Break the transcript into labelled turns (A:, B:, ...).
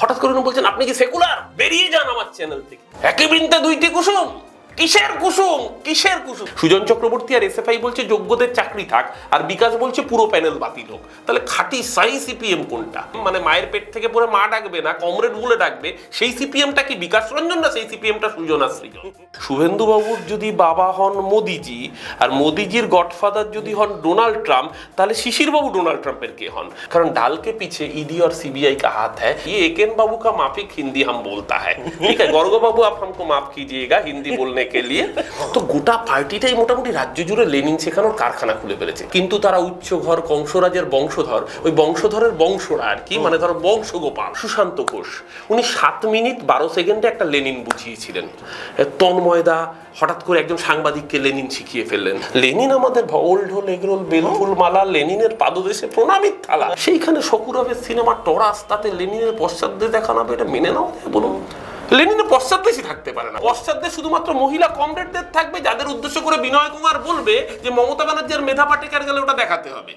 A: হঠাৎ করে বলছেন আপনি কি সেকুলার, বেরিয়ে যান আমার চ্যানেল থেকে। একই বৃন্তে দুইটি কুসুম, কিসের কুসুম কিসের কুসুম। সুজন চক্রবর্তী আর এসএফআই বলছে যোগ্যদের চাকরি থাক, আর বিকাশ বলছে পুরো প্যানেল বাতিল হোক। তাহলে খাঁটি সাই সিপিএম কোনটা? মানে মায়ের পেট থেকে পরে মা ডাকবে না, কমরেড বলে ডাকবে, সেই সিপিএমটা কি বিকাশ রঞ্জন, না সেই সিপিএমটা সুজন আর সৃজন? শুভেন্দু বাবুর যদি বাবা হন মোদিজি, আর মোদিজির গডফাদার যদি হন ডোনাল্ড ট্রাম্প, তাহলে শিশির বাবু ডোনাল্ড ট্রাম্পের কে হন? কারণ ডাল के पीछे ईडी और सीबीआई का हाथ है। ये एकेन बाबू का माफिक हिंदी हम बोलता है, ठीक है गौरव बाबू आप हमको माफ कीजिएगा हिंदी बोलने के लिए। তো গোটা পার্টিটাই মোটামুটি রাজ্য জুড়ে লেনিন শেখানোর কারখানা খুলে ফেলেছে, কিন্তু তারা উচ্চ ঘর কংসরাজের বংশধর, ওই বংশধরের বংশরা আর কি, মানে ধরো বংশগোপাল। সুশান্ত ঘোষ উনি 7 মিনিট 12 সেকেন্ডে একটা লেনিন বুঝিয়েছিলেন। তন্ময়দা হঠাৎ করে একজন সাংবাদিককে লেনিন শিখিয়ে ফেললেন। লেনিন আমাদের ওল ঢোল এগরোল বেলফুল মালা, লেনিনের পাদদেশে প্রণামিত থালা। সেইখানে শকুরবের সিনেমা টরাস, তাতে লেনিনের পশ্চাৎদেশ দেখানো হবে, এটা মেনে নাও বলুন? লেনিনের পশ্চাৎদেশই থাকতে পারে না, পশ্চাৎদেশ শুধুমাত্র মহিলা কমরেডদের থাকবে, যাদের উদ্দেশ্য করে বিনয় কুমার বলবে যে মমতা ব্যানার্জি আর মেধা পাটেকার গেলে ওটা দেখাতে হবে।